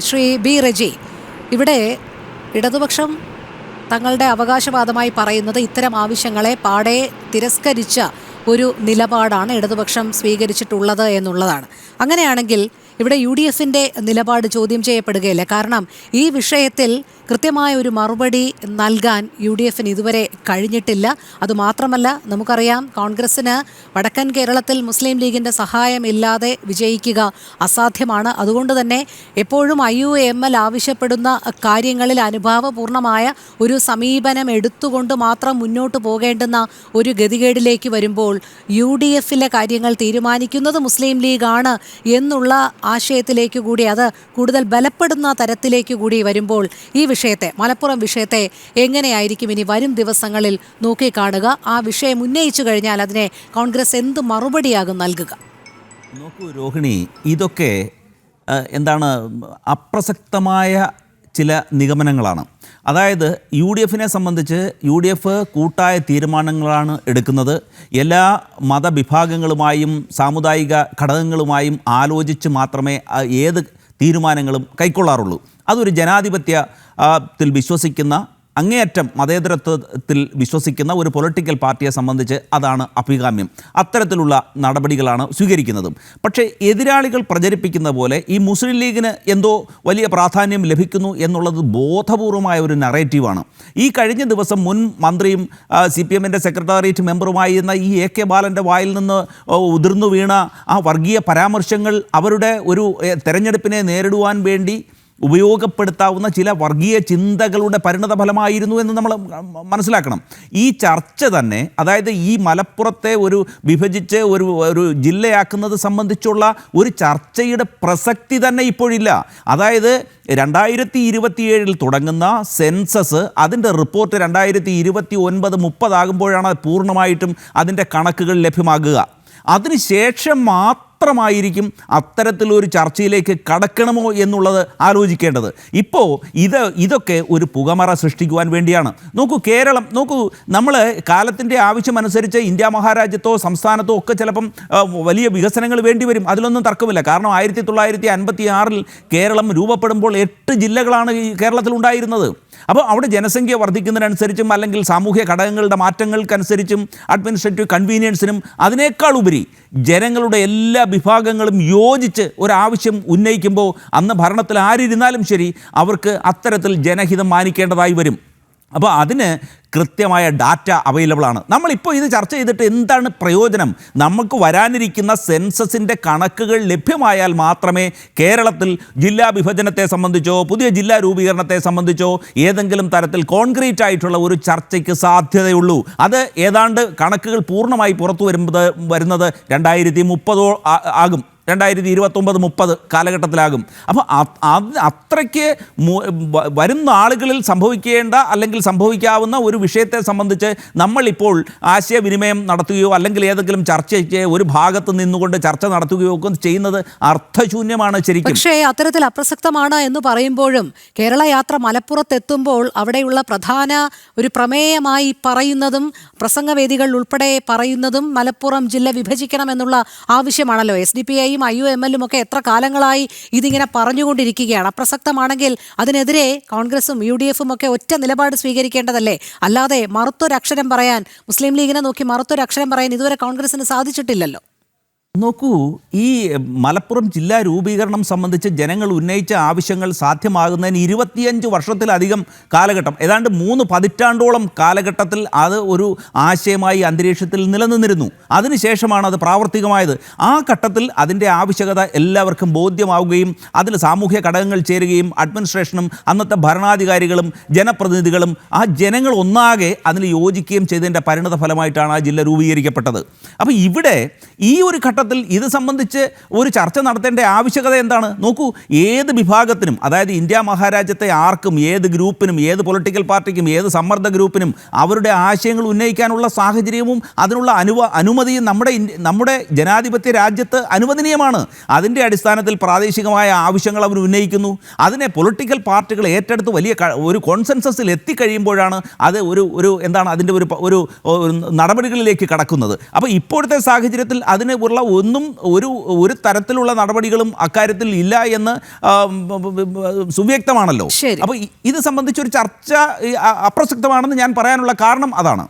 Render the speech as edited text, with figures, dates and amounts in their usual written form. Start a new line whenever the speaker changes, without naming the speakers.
Shri B Reji, ഇവിടെ ഇടതുപക്ഷം തങ്ങളുടെ അവകാശവാദമായി പറയുന്നത് ഇത്തരം ആവശ്യങ്ങളെ പാടെ തിരസ്കരിച്ച ഒരു നിലപാടാണ് ഇടതുപക്ഷം സ്വീകരിച്ചിട്ടുള്ളത് എന്നുള്ളതാണ്. അങ്ങനെയാണെങ്കിൽ ഇവിടെ UDFിൻ്റെ നിലപാട് ചോദ്യം ചെയ്യപ്പെടുകയില്ല. കാരണം ഈ വിഷയത്തിൽ കൃത്യമായ ഒരു മറുപടി നൽകാൻ UDFിന് ഇതുവരെ കഴിഞ്ഞിട്ടില്ല. അതുമാത്രമല്ല, നമുക്കറിയാം കോൺഗ്രസ്സിന് വടക്കൻ കേരളത്തിൽ മുസ്ലിം ലീഗിൻ്റെ സഹായം ഇല്ലാതെ വിജയിക്കുക അസാധ്യമാണ്. അതുകൊണ്ട് തന്നെ എപ്പോഴും IUML ആവശ്യപ്പെടുന്ന കാര്യങ്ങളിൽ അനുഭാവപൂർണമായ ഒരു സമീപനം എടുത്തുകൊണ്ട് മാത്രം മുന്നോട്ട് പോകേണ്ടുന്ന ഒരു ഗതികേടിലേക്ക് വരുമ്പോൾ UDFിലെ കാര്യങ്ങൾ തീരുമാനിക്കുന്നത് മുസ്ലിം ലീഗാണ് എന്നുള്ള ആശയത്തിലേക്ക് കൂടി, അത് കൂടുതൽ ബലപ്പെടുന്ന തരത്തിലേക്ക് കൂടി വരുമ്പോൾ ഈ വിഷയത്തെ, മലപ്പുറം വിഷയത്തെ എങ്ങനെയായിരിക്കും ഇനി വരും ദിവസങ്ങളിൽ നോക്കിക്കാണുക? ആ വിഷയം ഉന്നയിച്ചു കഴിഞ്ഞാൽ അതിനെ കോൺഗ്രസ് എന്ത് മറുപടിയാകും നൽകുക?
നോക്കൂ രോഹിണി, ഇതൊക്കെ എന്താണ് അപ്രസക്തമായ ചില നിഗമനങ്ങളാണ്. അതായത് UDFിനെ സംബന്ധിച്ച് UDF കൂട്ടായ തീരുമാനങ്ങളാണ് എടുക്കുന്നത്. എല്ലാ മതവിഭാഗങ്ങളുമായും സാമുദായിക ഘടകങ്ങളുമായും ആലോചിച്ച് മാത്രമേ ഏത് തീരുമാനങ്ങളും കൈക്കൊള്ളാറുള്ളൂ. അതൊരു ജനാധിപത്യത്തിൽ വിശ്വസിക്കുന്ന, അങ്ങേയറ്റം മതേതരത്വത്തിൽ വിശ്വസിക്കുന്ന ഒരു പൊളിറ്റിക്കൽ പാർട്ടിയെ സംബന്ധിച്ച് അതാണ് അഭികാമ്യം. അത്തരത്തിലുള്ള നടപടികളാണ് സ്വീകരിക്കുന്നത്. പക്ഷേ എതിരാളികൾ പ്രചരിപ്പിക്കുന്ന പോലെ ഈ മുസ്ലിം ലീഗിന് എന്തോ വലിയ പ്രാധാന്യം ലഭിക്കുന്നു എന്നുള്ളത് ബോധപൂർവമായ ഒരു നറേറ്റീവാണ്. ഈ കഴിഞ്ഞ ദിവസം മുൻ മന്ത്രിയും CPMൻ്റെ സെക്രട്ടേറിയറ്റ് മെമ്പറുമായിരുന്ന ഈ AK ബാലൻ്റെ വായിൽ നിന്ന് ഉതിർന്നു വീണ ആ വർഗീയ പരാമർശങ്ങൾ അവരുടെ ഒരു തെരഞ്ഞെടുപ്പിനെ നേരിടുവാൻ വേണ്ടി ഉപയോഗപ്പെടുത്താവുന്ന ചില വർഗീയ ചിന്തകളുടെ പരിണതഫലമായിരുന്നു എന്ന് നമ്മൾ മനസ്സിലാക്കണം. ഈ ചർച്ച തന്നെ, അതായത് ഈ മലപ്പുറത്തെ ഒരു വിഭജിച്ച് ഒരു ജില്ലയാക്കുന്നത് സംബന്ധിച്ചുള്ള ഒരു ചർച്ചയുടെ പ്രസക്തി തന്നെ ഇപ്പോഴില്ല. അതായത് 2027 തുടങ്ങുന്ന സെൻസസ്, അതിൻ്റെ റിപ്പോർട്ട് 2029-30 ആകുമ്പോഴാണ് പൂർണ്ണമായിട്ടും അതിൻ്റെ കണക്കുകൾ ലഭ്യമാകുക. അതിനുശേഷം മാത്രമായിരിക്കും അത്തരത്തിലൊരു ചർച്ചയിലേക്ക് കടക്കണമോ എന്നുള്ളത് ആലോചിക്കേണ്ടത്. ഇപ്പോൾ ഇതൊക്കെ ഒരു പുകമറ സൃഷ്ടിക്കുവാൻ വേണ്ടിയാണ്. നോക്കൂ, കേരളം നോക്കൂ, നമ്മൾ കാലത്തിൻ്റെ ആവശ്യമനുസരിച്ച് ഇന്ത്യ മഹാരാജ്യത്തോ സംസ്ഥാനത്തോ ഒക്കെ ചിലപ്പം വലിയ വികസനങ്ങൾ വേണ്ടി വരും. അതിലൊന്നും തർക്കമില്ല. കാരണം 1956 കേരളം രൂപപ്പെടുമ്പോൾ 8 ജില്ലകളാണ് ഈ കേരളത്തിലുണ്ടായിരുന്നത്. അപ്പോൾ അവിടെ ജനസംഖ്യ വർദ്ധിക്കുന്നതിനനുസരിച്ചും അല്ലെങ്കിൽ സാമൂഹ്യ ഘടകങ്ങളുടെ മാറ്റങ്ങൾക്കനുസരിച്ചും അഡ്മിനിസ്ട്രേറ്റീവ് കൺവീനിയൻസിനും അതിനേക്കാൾ ഉപരി ജനങ്ങളുടെ എല്ലാ വിഭാഗങ്ങളും യോജിച്ച് ഒരാവശ്യം ഉന്നയിക്കുമ്പോൾ അന്ന് ഭരണത്തിൽ ആരിരുന്നാലും ശരി അവർക്ക് അത്തരത്തിൽ ജനഹിതം മാനിക്കേണ്ടതായി വരും. അപ്പോൾ അതിന് കൃത്യമായ ഡാറ്റ അവൈലബിൾ ആണ്. നമ്മളിപ്പോൾ ഇത് ചർച്ച ചെയ്തിട്ട് എന്താണ് പ്രയോജനം? നമുക്ക് വരാനിരിക്കുന്ന സെൻസസിൻ്റെ കണക്കുകൾ ലഭ്യമായാൽ മാത്രമേ കേരളത്തിൽ ജില്ലാ വിഭജനത്തെ സംബന്ധിച്ചോ പുതിയ ജില്ലാ രൂപീകരണത്തെ സംബന്ധിച്ചോ ഏതെങ്കിലും തരത്തിൽ കോൺക്രീറ്റ് ആയിട്ടുള്ള ഒരു ചർച്ചയ്ക്ക് സാധ്യതയുള്ളൂ. അത് ഏതാണ്ട് കണക്കുകൾ പൂർണ്ണമായി പുറത്തു വരുന്നത് 2030 ആകും, 2029-30 കാലഘട്ടത്തിലാകും. അപ്പോൾ അത്രയ്ക്ക് വരുന്ന ആളുകളിൽ സംഭവിക്കേണ്ട അല്ലെങ്കിൽ സംഭവിക്കാവുന്ന ഒരു വിഷയത്തെ സംബന്ധിച്ച് നമ്മളിപ്പോൾ ആശയവിനിമയം നടത്തുകയോ അല്ലെങ്കിൽ ഏതെങ്കിലും ചർച്ചയ്ക്ക് ഒരു ഭാഗത്ത് നിന്നുകൊണ്ട് ചർച്ച നടത്തുകയോ ഒക്കെ ചെയ്യുന്നത് അർത്ഥശൂന്യമാണ് ശരിക്കും.
പക്ഷേ അത്തരത്തിൽ അപ്രസക്തമാണ് എന്ന് പറയുമ്പോഴും കേരള യാത്ര മലപ്പുറത്തെത്തുമ്പോൾ അവിടെയുള്ള പ്രധാന ഒരു പ്രമേയമായി പറയുന്നതും പ്രസംഗവേദികൾ ഉൾപ്പെടെ പറയുന്നതും മലപ്പുറം ജില്ല വിഭജിക്കണം എന്നുള്ള ആവശ്യമാണല്ലോ. SDPI IUML ഒക്കെ എത്ര കാലങ്ങളായി ഇതിങ്ങനെ പറഞ്ഞുകൊണ്ടിരിക്കുകയാണ്. അപ്രസക്തമാണെങ്കിൽ അതിനെതിരെ കോൺഗ്രസും UDFും ഒക്കെ ഒറ്റ നിലപാട് സ്വീകരിക്കേണ്ടതല്ലേ? അല്ലാതെ മറുത്തൊരക്ഷരം പറയാൻ, മുസ്ലിം ലീഗിനെ നോക്കി മറുത്തൊരക്ഷരം പറയാൻ ഇതുവരെ കോൺഗ്രസിന് സാധിച്ചിട്ടില്ലല്ലോ.
നോക്കൂ, ഈ മലപ്പുറം ജില്ലാ രൂപീകരണം സംബന്ധിച്ച് ജനങ്ങൾ ഉന്നയിച്ച ആവശ്യങ്ങൾ സാധ്യമാകുന്നതിന് 25 വർഷത്തിലധികം കാലഘട്ടം, ഏതാണ്ട് 3 പതിറ്റാണ്ടോളം കാലഘട്ടത്തിൽ അത് ഒരു ആശയമായി അന്തരീക്ഷത്തിൽ നിലനിന്നിരുന്നു. അതിനുശേഷമാണ് അത് പ്രാവർത്തികമായത്. ആ ഘട്ടത്തിൽ അതിൻ്റെ ആവശ്യകത എല്ലാവർക്കും ബോധ്യമാവുകയും അതിൽ സാമൂഹ്യ ഘടകങ്ങൾ ചേരുകയും അഡ്മിനിസ്ട്രേഷനും അന്നത്തെ ഭരണാധികാരികളും ജനപ്രതിനിധികളും ആ ജനങ്ങൾ ഒന്നാകെ അതിൽ യോജിക്കുകയും ചെയ്തതിൻ്റെ പരിണത ഫലമായിട്ടാണ് ആ ജില്ല രൂപീകരിക്കപ്പെട്ടത്. അപ്പോൾ ഇവിടെ ഈ ഒരു ഘട്ടത്തിൽ ഇത് സംബന്ധിച്ച് ഒരു ചർച്ച നടത്തേണ്ട ആവശ്യകത എന്താണ്? നോക്കൂ, ഏത് വിഭാഗത്തിനും, അതായത് ഇന്ത്യ മഹാരാജ്യത്തെ ആർക്കും, ഏത് ഗ്രൂപ്പിനും, ഏത് പൊളിറ്റിക്കൽ പാർട്ടിക്കും, ഏത് സമ്മർദ്ദ ഗ്രൂപ്പിനും അവരുടെ ആശയങ്ങൾ ഉന്നയിക്കാനുള്ള സാഹചര്യവും അതിനുള്ള അനുമതിയും നമ്മുടെ ജനാധിപത്യ രാജ്യത്ത് അനുവദനീയമാണ്. അതിൻ്റെ അടിസ്ഥാനത്തിൽ പ്രാദേശികമായ ആവശ്യങ്ങൾ അവർ ഉന്നയിക്കുന്നു. അതിനെ പൊളിറ്റിക്കൽ പാർട്ടികൾ ഏറ്റെടുത്ത് വലിയ ഒരു കോൺസെൻസസിൽ എത്തിക്കഴിയുമ്പോഴാണ് അത് അതിൻ്റെ ഒരു നടപടികളിലേക്ക് കടക്കുന്നത്. അപ്പോൾ ഇപ്പോഴത്തെ സാഹചര്യത്തിൽ അതിന് ഉള്ള ഒന്നും ഒരു തരത്തിലുള്ള നടപടികളും അക്കാര്യത്തിൽ ഇല്ല എന്ന് സുവ്യക്തമാണല്ലോ.
ശരി.
അപ്പോൾ ഇത് സംബന്ധിച്ചൊരു ചർച്ച അപ്രസക്തമാണെന്ന് ഞാൻ പറയാനുള്ള കാരണം അതാണ്.